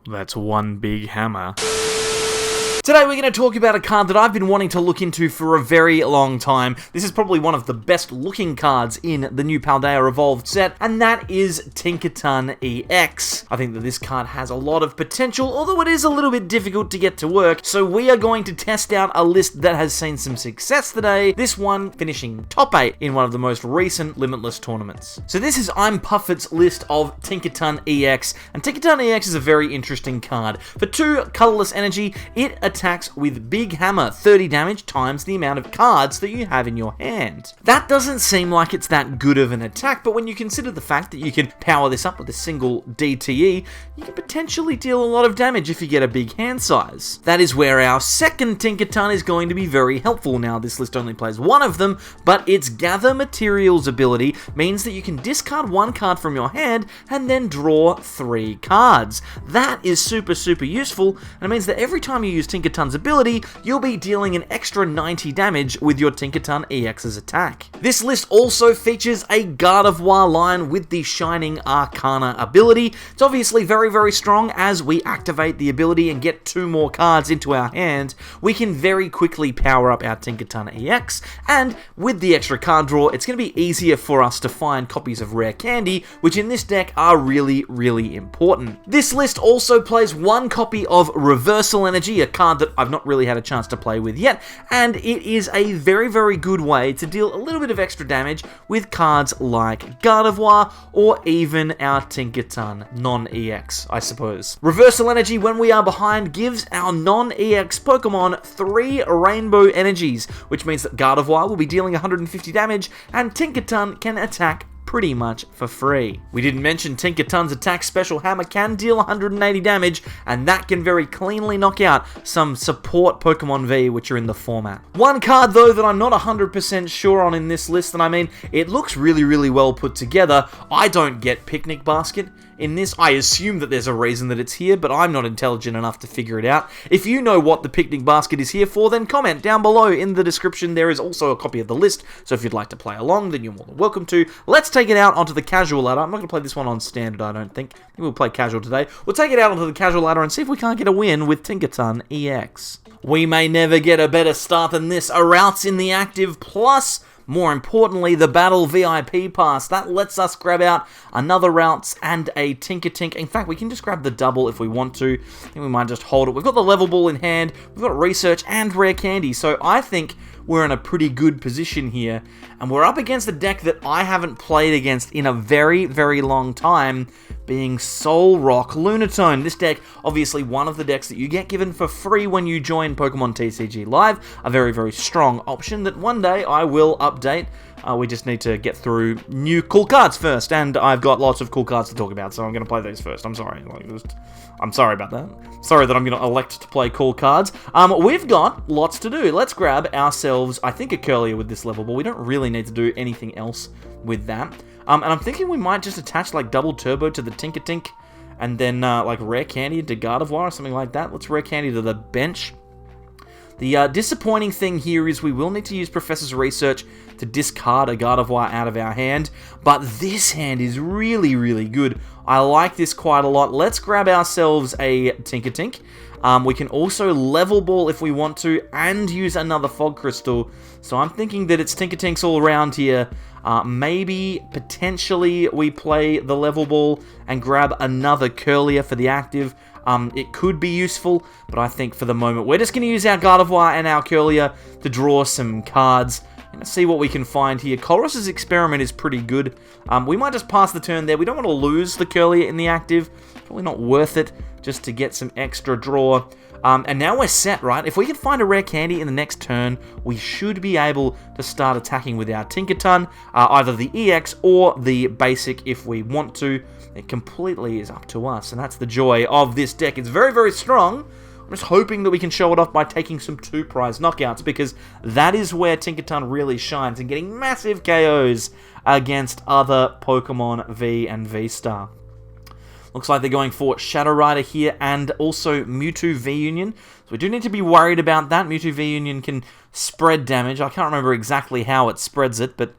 That's one big hammer. Today we're going to talk about a card that I've been wanting to look into for a very long time. This is probably one of the best looking cards in the new Paldea Evolved set, and that is Tinkaton EX. I think that this card has a lot of potential, although it is a little bit difficult to get to work, so we are going to test out a list that has seen some success today, this one finishing top 8 in one of the most recent Limitless tournaments. So this is I'm Puffet's list of Tinkaton EX, and Tinkaton EX is a very interesting card. For 2 colorless energy, it attacks with Big Hammer, 30 damage times the amount of cards that you have in your hand. That doesn't seem like it's that good of an attack, but when you consider the fact that you can power this up with a single DTE, you can potentially deal a lot of damage if you get a big hand size. That is where our second Tinkaton is going to be very helpful. Now, this list only plays one of them, but its Gather Materials ability means that you can discard 1 card from your hand and then draw 3 cards. That is super useful, and it means that every time you use Tinkaton's ability, you'll be dealing an extra 90 damage with your Tinkaton EX's attack. This list also features a Gardevoir line with the Shining Arcana ability. It's obviously very strong. As we activate the ability and get 2 more cards into our hand, we can very quickly power up our Tinkaton EX, and with the extra card draw, it's going to be easier for us to find copies of Rare Candy, which in this deck are really important. This list also plays 1 copy of Reversal Energy, a card that I've not really had a chance to play with yet, and it is a very good way to deal a little bit of extra damage with cards like Gardevoir or even our Tinkaton non-EX, I suppose. Reversal Energy, when we are behind, gives our non-EX Pokemon 3 Rainbow Energies, which means that Gardevoir will be dealing 150 damage and Tinkaton can attack pretty much for free. We didn't mention Tinkaton's attack special hammer can deal 180 damage, and that can very cleanly knock out some support Pokemon V which are in the format. One card though that I'm not 100% sure on in this list, and I mean, it looks really well put together. I don't get Picnic Basket in this. I assume that there's a reason that it's here, but I'm not intelligent enough to figure it out. If you know what the Picnic Basket is here for, then comment down below in the description. There is also a copy of the list, so if you'd like to play along, then you're more than welcome to. Let's take it out onto the casual ladder. I'm not going to play this one on standard, I don't think. I think we'll play casual today. We'll take it out onto the casual ladder and see if we can't get a win with Tinkaton EX. We may never get a better start than this. A Ralts in the active, plus more importantly, the Battle VIP Pass. That lets us grab out another Ralts and a Tinkatink. In fact, we can just grab the double if we want to. I think we might just hold it. We've got the Level Ball in hand. We've got Research and Rare Candy. So I think we're in a pretty good position here. And we're up against a deck that I haven't played against in a very long time, being Solrock Lunatone. This deck, obviously one of the decks that you get given for free when you join Pokemon TCG Live. A very strong option that one day I will update. We just need to get through new cool cards first, and I've got lots of cool cards to talk about, so I'm going to play those first. I'm sorry. I'm sorry about that. Sorry that I'm going to elect to play cool cards. We've got lots to do. Let's grab ourselves, I think, a Kirlia with this level, but we don't really need to do anything else with that. And I'm thinking we might just attach like double turbo to the Tinkatink, and then like Rare Candy to Gardevoir or something like that. Let's Rare Candy to the bench. The disappointing thing here is we will need to use Professor's Research to discard a Gardevoir out of our hand, but this hand is really good. I like this quite a lot. Let's grab ourselves a Tinkatink. We can also Level Ball if we want to, and use another Fog Crystal. So I'm thinking that it's Tinkatinks all around here. Maybe, potentially, we play the Level Ball and grab another Kirlia for the active. It could be useful, but I think for the moment, we're just going to use our Gardevoir and our Kirlia to draw some cards. And see what we can find here. Colress's Experiment is pretty good. We might just pass the turn there. We don't want to lose the Kirlia in the active. Probably not worth it just to get some extra draw. And now we're set, right? If we can find a Rare Candy in the next turn, we should be able to start attacking with our Tinkaton, either the EX or the basic if we want to. It completely is up to us, and that's the joy of this deck. It's very strong. I'm just hoping that we can show it off by taking some 2-prize knockouts, because that is where Tinkaton really shines, and getting massive KOs against other Pokemon V and V-Star. Looks like they're going for Shadow Rider here, and also Mewtwo V-Union. So we do need to be worried about that. Mewtwo V-Union can spread damage. I can't remember exactly how it spreads it, but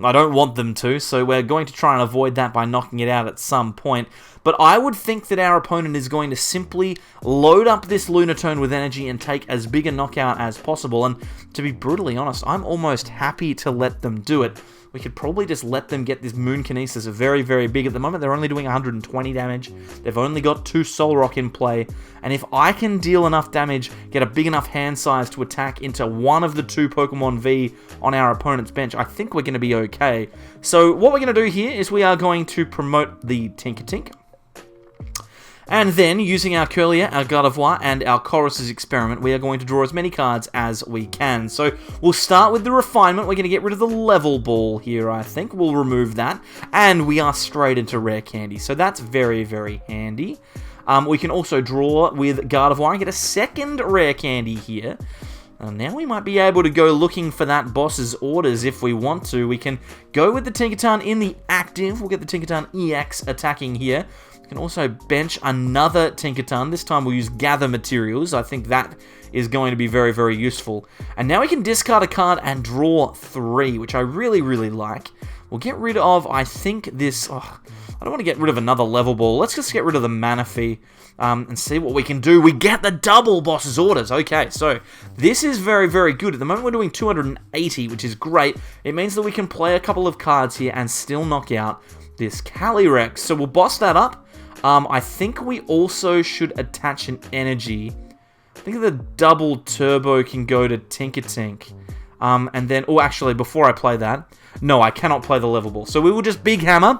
I don't want them to, so we're going to try and avoid that by knocking it out at some point. But I would think that our opponent is going to simply load up this Lunatone with energy and take as big a knockout as possible. And to be brutally honest, I'm almost happy to let them do it. We could probably just let them get this Moon Kinesis very, very big. At the moment, they're only doing 120 damage. They've only got 2 Solrock in play. And if I can deal enough damage, get a big enough hand size to attack into one of the 2 Pokemon V on our opponent's bench, I think we're going to be okay. So what we're going to do here is we are going to promote the Tinkatink. And then, using our Kirlia, our Gardevoir, and our Colress's Experiment, we are going to draw as many cards as we can. So, we'll start with the Refinement. We're going to get rid of the Level Ball here, I think. We'll remove that. And we are straight into Rare Candy. So, that's very, very handy. We can also draw with Gardevoir and get a second Rare Candy here. And now we might be able to go looking for that boss's orders if we want to. We can go with the Tinkaton in the active. We'll get the Tinkaton EX attacking here. We can also bench another Tinkaton. This time we'll use Gather Materials. I think that is going to be very, very useful. And now we can discard a card and draw 3, which I really, really like. We'll get rid of, I think, this... Oh, I don't want to get rid of another Level Ball. Let's just get rid of the Manaphy and see what we can do. We get the double boss's orders. Okay, so this is very, very good. At the moment, we're doing 280, which is great. It means that we can play a couple of cards here and still knock out this Calyrex. So we'll boss that up. I think we also should attach an energy. I think the double turbo can go to Tinkatink. And then, oh, actually, before I play that, no, I cannot play the Level Ball. So we will just Big Hammer,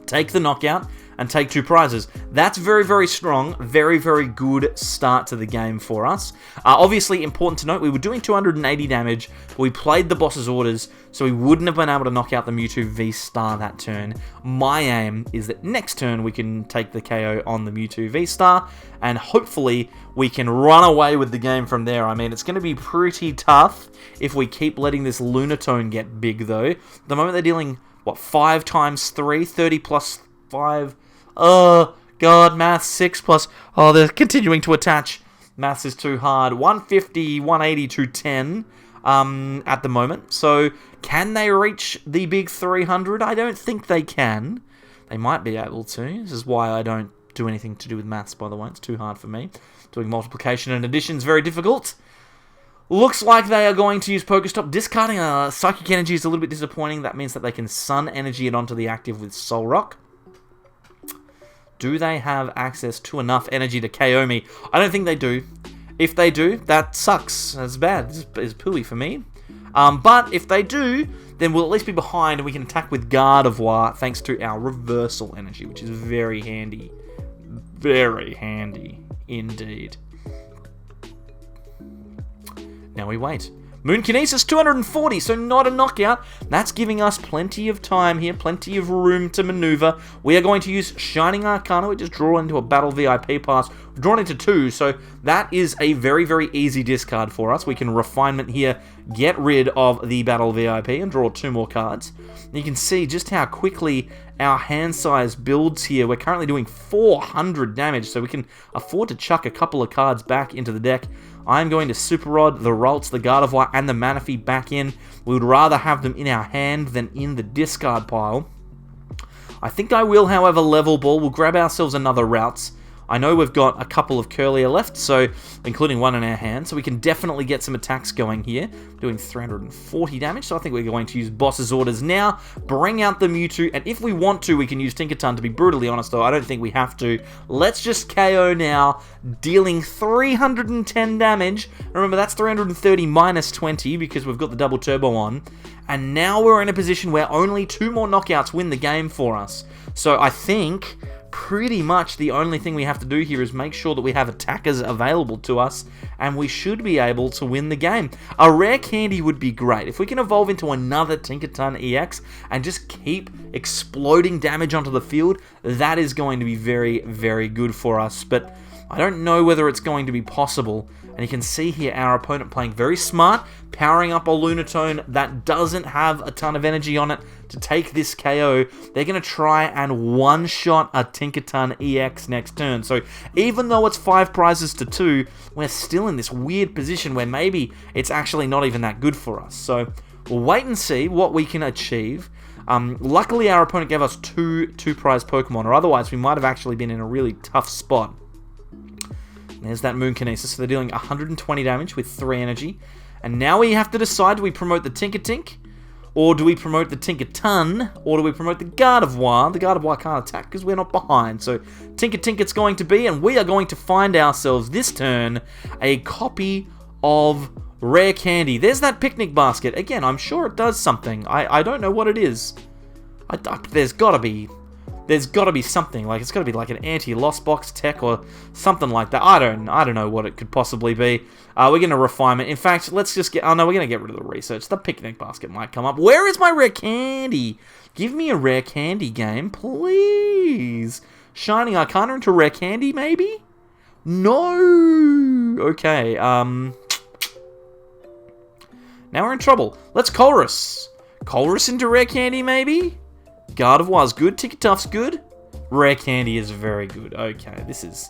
take the knockout, and take 2 prizes. That's very, very strong. Very, very good start to the game for us. Obviously, important to note, we were doing 280 damage, but we played the boss's orders, so we wouldn't have been able to knock out the Mewtwo V-Star that turn. My aim is that next turn we can take the KO on the Mewtwo V-Star, and hopefully we can run away with the game from there. I mean, it's going to be pretty tough if we keep letting this Lunatone get big, though. At the moment, they're dealing, what, 5 times 3? 30 plus 5... Oh, God, maths, 6 plus... Oh, they're continuing to attach. Maths is too hard. 150, 180, 210 at the moment. So, can they reach the big 300? I don't think they can. They might be able to. This is why I don't do anything to do with maths, by the way. It's too hard for me. Doing multiplication and addition is very difficult. Looks like they are going to use Pokestop. Discarding a Psychic Energy is a little bit disappointing. That means that they can Sun Energy it onto the active with Solrock. Do they have access to enough energy to KO me? I don't think they do. If they do, that sucks. That's bad. It's pooey for me. But if they do, then we'll at least be behind and we can attack with Gardevoir thanks to our Reversal Energy, which is very handy. Very handy indeed. Now we wait. Moon Kinesis 240, so not a knockout. That's giving us plenty of time here, plenty of room to maneuver. We are going to use Shining Arcana. We just draw into a Battle VIP Pass. We've drawn into 2, so that is a very, very easy discard for us. We can Refinement here, get rid of the Battle VIP, and draw 2 more cards. You can see just how quickly our hand size builds here. We're currently doing 400 damage, so we can afford to chuck a couple of cards back into the deck. I'm going to Super Rod the Ralts, the Gardevoir, and the Manaphy back in. We would rather have them in our hand than in the discard pile. I think I will, however, Level Ball. We'll grab ourselves another Ralts. I know we've got a couple of Kirlia left, so including one in our hand, so we can definitely get some attacks going here. Doing 340 damage, so I think we're going to use Boss's Orders now, bring out the Mewtwo, and if we want to, we can use Tinkaton. To be brutally honest, though, I don't think we have to. Let's just KO now, dealing 310 damage. Remember, that's 330 minus 20, because we've got the double turbo on. And now we're in a position where only 2 more knockouts win the game for us. So I think pretty much the only thing we have to do here is make sure that we have attackers available to us, and we should be able to win the game. A Rare Candy would be great. If we can evolve into another Tinkaton EX and just keep exploding damage onto the field, that is going to be very, very good for us. But I don't know whether it's going to be possible. And you can see here our opponent playing very smart, powering up a Lunatone that doesn't have a ton of energy on it to take this KO. They're going to try and one-shot a Tinkaton EX next turn. So even though it's 5 prizes to 2, we're still in this weird position where maybe it's actually not even that good for us. So We'll wait and see what we can achieve. Luckily, our opponent gave us two prize Pokemon, or otherwise we might have actually been in a really tough spot. There's that Moonkinesis, so they're dealing 120 damage with 3 energy. And now we have to decide, do we promote the Tinkatink? Or do we promote the Tinkaton? Or do we promote the Gardevoir? The Gardevoir can't attack because we're not behind. So Tinkatink it's going to be, and we are going to find ourselves this turn a copy of Rare Candy. There's that Picnic Basket. Again, I'm sure it does something. I don't know what it is. There's gotta be something. Like, it's gotta be like an anti-lost box tech or something like that. I don't know what it could possibly be. We're gonna refinement. In fact, let's just get... Oh no, we're gonna get rid of the research. The Picnic Basket might come up. Where is my Rare Candy? Give me a Rare Candy game, please. Shining Arcana into Rare Candy, maybe? No. Okay. Now we're in trouble. Let's Colress. Colress into Rare Candy, maybe? Gardevoir's good. Tinkatuff's good. Rare Candy is very good. Okay, this is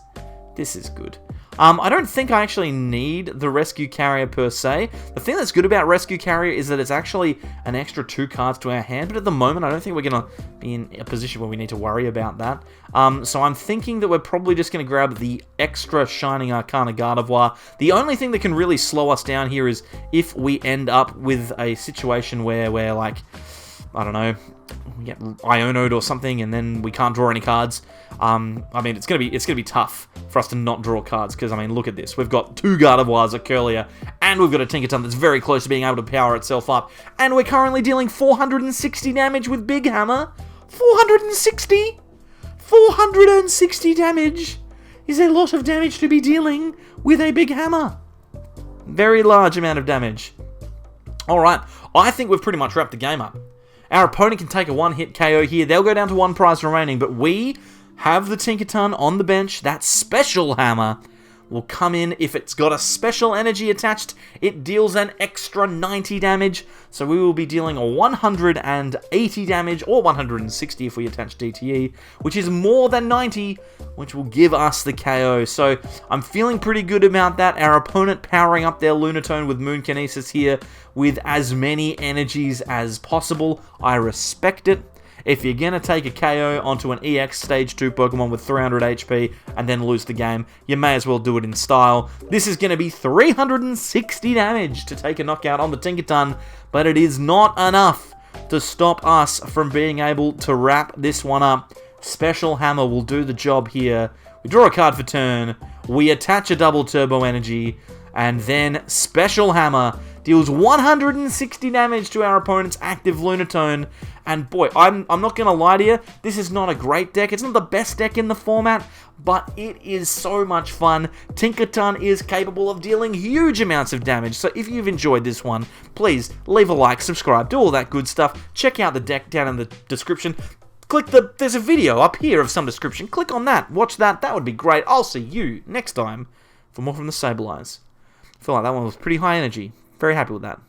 good. I don't think I actually need the Rescue Carrier per se. The thing that's good about Rescue Carrier is that it's actually an extra 2 cards to our hand, but at the moment I don't think we're going to be in a position where we need to worry about that. So I'm thinking that we're probably just going to grab the extra Shining Arcana Gardevoir. The only thing that can really slow us down here is if we end up with a situation where we're like, I don't know, we get Iono'd or something, and then we can't draw any cards. I mean, it's gonna be tough for us to not draw cards, because I mean, look at this. We've got 2 Gardevoirs, a Kirlia, and we've got a Tinkaton that's very close to being able to power itself up. And we're currently dealing 460 damage with Big Hammer. 460? 460 damage is a lot of damage to be dealing with a Big Hammer. Very large amount of damage. Alright, I think we've pretty much wrapped the game up. Our opponent can take a 1-hit KO here. They'll go down to 1 prize remaining, but we have the Tinkaton on the bench. That special hammer will come in. If it's got a special energy attached, it deals an extra 90 damage. So we will be dealing a 180 damage, or 160 if we attach DTE, which is more than 90, which will give us the KO. So I'm feeling pretty good about that. Our opponent powering up their Lunatone with Moonkinesis here with as many energies as possible. I respect it. If you're going to take a KO onto an EX Stage 2 Pokemon with 300 HP and then lose the game, you may as well do it in style. This is going to be 360 damage to take a knockout on the Tinkaton, but it is not enough to stop us from being able to wrap this one up. Special Hammer will do the job here. We draw a card for turn, we attach a double Turbo Energy, and then Special Hammer deals 160 damage to our opponent's active Lunatone. And boy, I'm not going to lie to you, this is not a great deck. It's not the best deck in the format, but it is so much fun. Tinkaton is capable of dealing huge amounts of damage. So if you've enjoyed this one, please leave a like, subscribe, do all that good stuff. Check out the deck down in the description. There's a video up here of some description. Click on that, watch that, that would be great. I'll see you next time for more from the Sableyes. I feel like that one was pretty high energy. Very happy with that.